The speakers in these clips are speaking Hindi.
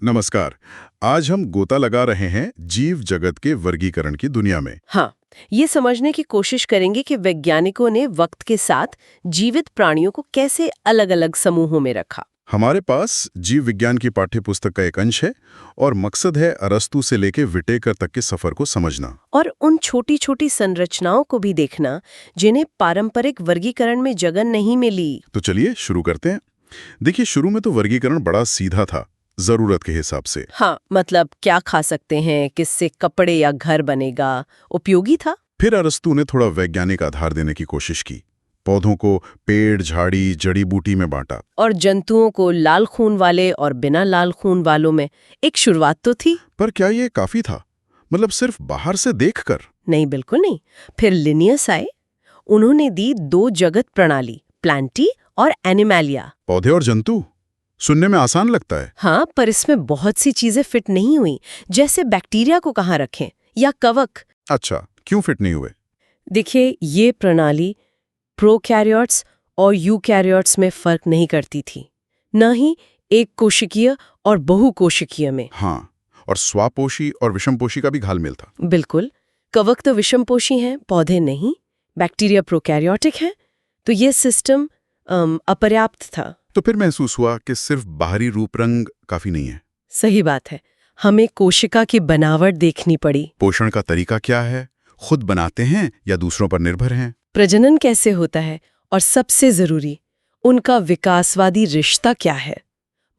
नमस्कार। आज हम गोता लगा रहे हैं जीव जगत के वर्गीकरण की दुनिया में। हाँ, ये समझने की कोशिश करेंगे कि वैज्ञानिकों ने वक्त के साथ जीवित प्राणियों को कैसे अलग-अलग समूहों में रखा। हमारे पास जीव विज्ञान की पाठ्यपुस्तक का एक अंश है और मकसद है अरस्तू से लेके विटेकर तक के सफर को समझना। और उन छोटी-छोटी संरचनाओं को भी देखना जिन्हें पारंपरिक वर्गीकरण में जगह नहीं मिली। तो चलिए शुरू करते हैं। देखिए, शुरू में तो वर्गीकरण बड़ा सीधा था, जरूरत के हिसाब से। हाँ, मतलब क्या खा सकते हैं, किससे कपड़े या घर बनेगा, उपयोगी था। फिर अरस्तू ने थोड़ा वैज्ञानिक आधार देने की कोशिश की। पौधों को पेड़, झाड़ी, जड़ी बूटी में बांटा। और जंतुओं को लाल खून वाले और बिना लाल खून वालों में। एक शुरुआत तो थी। पर क्या ये काफी था? मतलब सिर्फ बाहर से देखकर? नहीं, बिल्कुल नहीं। फिर लिनियस आए। उन्होंने दी दो जगत प्रणाली, प्लांटी और एनिमैलिया। पौधे और जंतु सुनने में आसान लगता है। हाँ, पर इसमें बहुत सी चीजें फिट नहीं हुई, जैसे बैक्टीरिया को कहाँ रखें या कवक। अच्छा, क्यों फिट नहीं हुए? देखिए, ये प्रणाली प्रोकैरियोट्स और यूकैरियोट्स में फर्क नहीं करती थी, न ही एक कोशिकीय और बहुकोशिकीय में। हाँ, और स्वापोषी और विषमपोषी का भी घालमेल था। बिल्कुल, कवक तो विषमपोषी हैं, पौधे नहीं। बैक्टीरिया प्रोकैरियोटिक हैं, तो ये सिस्टम अपर्याप्त था। तो फिर महसूस हुआ कि सिर्फ बाहरी रूप रंग काफी नहीं है। सही बात है, हमें कोशिका की बनावट देखनी पड़ी। पोषण का तरीका क्या है? खुद बनाते हैं या दूसरों पर निर्भर हैं? प्रजनन कैसे होता है, और सबसे जरूरी, उनका विकासवादी रिश्ता क्या है,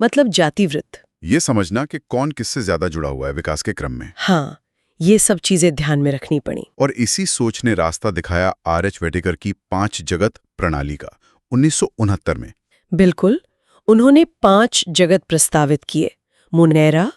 मतलब जातिवृत्त। ये समझना कि कौन किससे ज्यादा जुड़ा हुआ है विकास के क्रम में। हाँ, ये सब चीजें ध्यान में रखनी पड़ी। और इसी सोच ने रास्ता दिखाया आर.एच. वेटेकर की 5 जगत प्रणाली का 1969 में। बिल्कुल, उन्होंने 5 जगत प्रस्तावित किए: मोनेरा,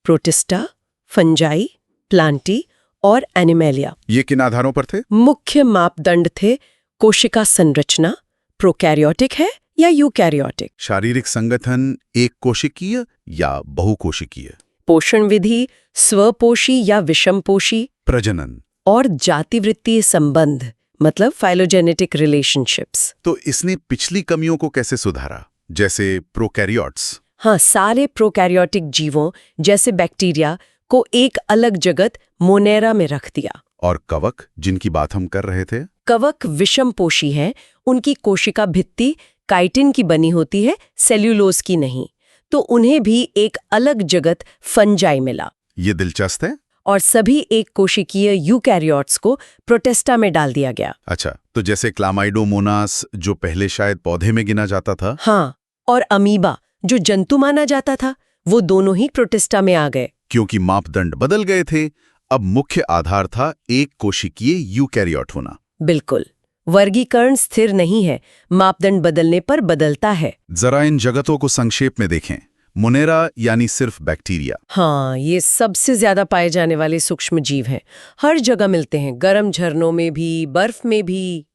प्रोटिस्टा, फंजाई, प्लांटी और एनिमैलिया। ये किन आधारों पर थे? मुख्य मापदंड थे कोशिका संरचना, प्रोकैरियोटिक है या यूकैरियोटिक, शारीरिक संगठन, एक कोशिकीय या बहुकोशिकीय, पोषण विधि, स्वपोषी या विषमपोषी, प्रजनन, और जातिवृत्तीय संबंध, मतलब फाइलोजेनेटिक रिलेशनशिप्स। तो इसने पिछली कमियों को कैसे सुधारा, जैसे प्रोकैरियोट्स? हाँ, सारे प्रोकैरियोटिक जीवों जैसे बैक्टीरिया को एक अलग जगत मोनेरा में रख दिया। और कवक, जिनकी बात हम कर रहे थे? कवक विषमपोषी है, उनकी कोशिका भित्ति काइटिन की बनी होती है, सेल्यूलोज की नहीं, तो उन्हें भी एक अलग जगत फंजाई मिला। ये दिलचस्प है। और सभी एक कोशिकीय यूकैरियोट्स को प्रोटिस्टा में डाल दिया गया। अच्छा, तो जैसे क्लामाइडोमोनास जो पहले शायद पौधे में गिना जाता था। हाँ, और अमीबा जो जंतु माना जाता था, वो दोनों ही प्रोटिस्टा में आ गए। क्योंकि मापदंड बदल गए थे। अब मुख्य आधार था एक कोशिकीय यूकैरियोट होना। बिल्कुल, वर्गीकरण स्थिर नहीं है, मापदंड बदलने पर बदलता है। जरा इन जगतों को संक्षेप में देखें। मोनेरा यानी सिर्फ बैक्टीरिया। हाँ, ये सबसे ज्यादा पाए जाने वाले सूक्ष्म जीव हैं। हर जगह मिलते हैं, गर्म झरनों में भी, बर्फ में भी।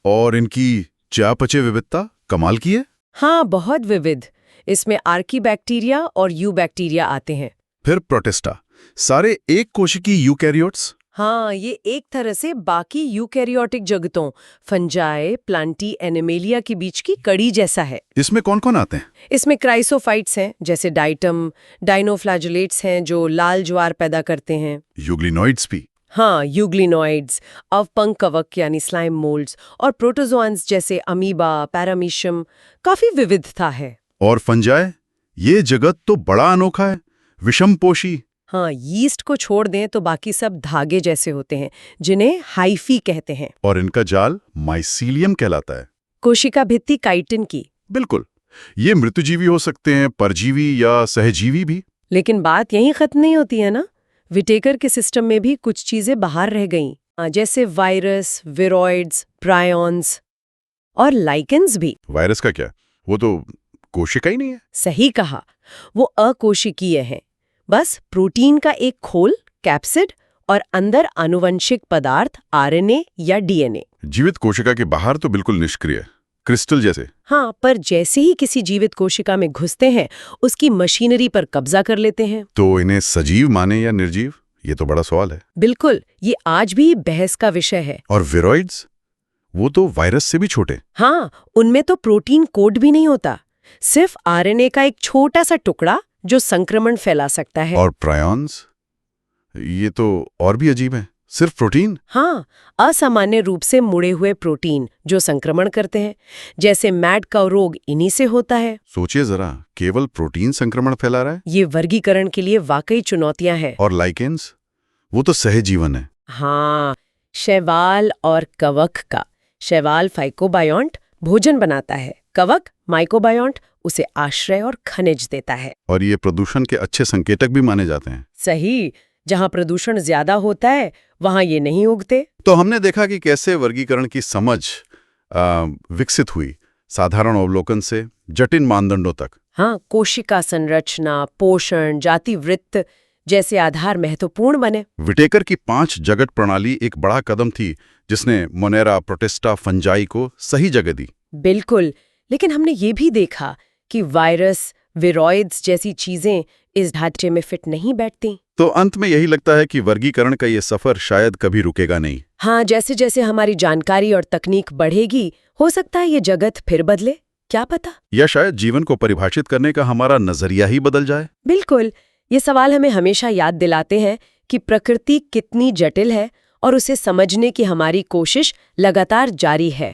और इनकी चयापचय विविधता कमाल की है। हाँ, बहुत विविध। इसमें आर्कीबैक्टीरिया और यूबैक्टीरिया आते हैं। फिर प्रोटिस्टा, सारे एक कोशिकीय यूकैरियोट्स। हाँ, ये एक तरह से बाकी यूकैरियोटिक जगतों फंजाई, प्लांटी, एनिमेलिया के बीच की कड़ी जैसा है। इसमें कौन कौन आते हैं? इसमें क्राइसोफाइट्स हैं, जैसे डाइटम, डाइनोफ्लैजुलेट्स हैं जो लाल ज्वार पैदा करते हैं। यूग्लिनोइड्स भी। हाँ, यूग्लिनोइड्स, अवपंक कवक यानी स्लाइम मोल्ड्स, और प्रोटोजोआन्स जैसे अमीबा, पैरामीशियम, काफी विविधता है। और फंजाई, ये जगत तो बड़ा अनोखा है, विषमपोषी। हाँ, यीस्ट को छोड़ दें तो बाकी सब धागे जैसे होते हैं, जिन्हें हाइफी कहते हैं। और इनका जाल माइसीलियम कहलाता है। कोशिका भित्ति काइटिन की। बिल्कुल, ये मृतजीवी हो सकते हैं, परजीवी या सहजीवी भी। लेकिन बात यहीं खत्म नहीं होती है ना। विटेकर के सिस्टम में भी कुछ चीजें बाहर रह गईं, जैसे वायरस, विरोइड्स, प्रायॉन्स और लाइकेंस भी। वायरस का क्या? वो तो कोशिका ही नहीं है। सही कहा, वो अकोशिकीय हैं। बस प्रोटीन का एक खोल, कैप्सिड, और अंदर आनुवंशिक पदार्थ आरएनए या डीएनए। जीवित कोशिका के बाहर तो बिल्कुल निष्क्रिय, क्रिस्टल जैसे। हाँ, पर जैसे ही किसी जीवित कोशिका में घुसते हैं, उसकी मशीनरी पर कब्जा कर लेते हैं। तो इन्हें सजीव माने या निर्जीव, ये तो बड़ा सवाल है। बिल्कुल, ये आज भी बहस का विषय है। और विरोइड्स, वो तो वायरस से भी छोटे। हाँ, उनमें तो प्रोटीन कोड भी नहीं होता, सिर्फ आरएनए का एक छोटा सा टुकड़ा जो संक्रमण फैला सकता है। और प्रायॉन्स, ये तो और भी अजीब है। सिर्फ प्रोटीन? हाँ, असामान्य रूप से मुड़े हुए प्रोटीन जो संक्रमण करते हैं, जैसे मैड काउ रोग इन्हीं से होता है। सोचिए जरा, केवल प्रोटीन संक्रमण फैला रहा है। ये वर्गीकरण के लिए वाकई चुनौतियां हैं। और लाइकेंस, वो तो सहजीवन है। हाँ, शैवाल और कवक का। शैवाल फाइकोबायोंट भोजन बनाता है, कवक माइकोबायोंट उसे आश्रय और खनिज देता है। और ये प्रदूषण के अच्छे संकेतक भी माने जाते हैं। सही, जहाँ प्रदूषण ज्यादा होता है वहाँ ये नहीं उगते। तो हमने देखा कि कैसे वर्गीकरण की समझ विकसित हुई, साधारण अवलोकन से जटिल मानदंडों तक। हाँ, कोशिका संरचना, पोषण, जाति वृत्त जैसे आधार महत्वपूर्ण बने। विटेकर की 5 जगत प्रणाली एक बड़ा कदम थी, जिसने मोनेरा, प्रोटिस्टा, फंजाई को सही जगह दी। बिल्कुल, लेकिन हमने ये भी देखा कि वायरस, विरॉइड्स जैसी चीजें इस ढांचे में फिट नहीं बैठती। तो अंत में यही लगता है कि वर्गीकरण का ये सफर शायद कभी रुकेगा नहीं। हाँ, जैसे जैसे हमारी जानकारी और तकनीक बढ़ेगी, हो सकता है ये जगत फिर बदले, क्या पता। या शायद जीवन को परिभाषित करने का हमारा नजरिया ही बदल जाए। बिल्कुल, ये सवाल हमें हमेशा याद दिलाते हैं कि प्रकृति कितनी जटिल है और उसे समझने की हमारी कोशिश लगातार जारी है।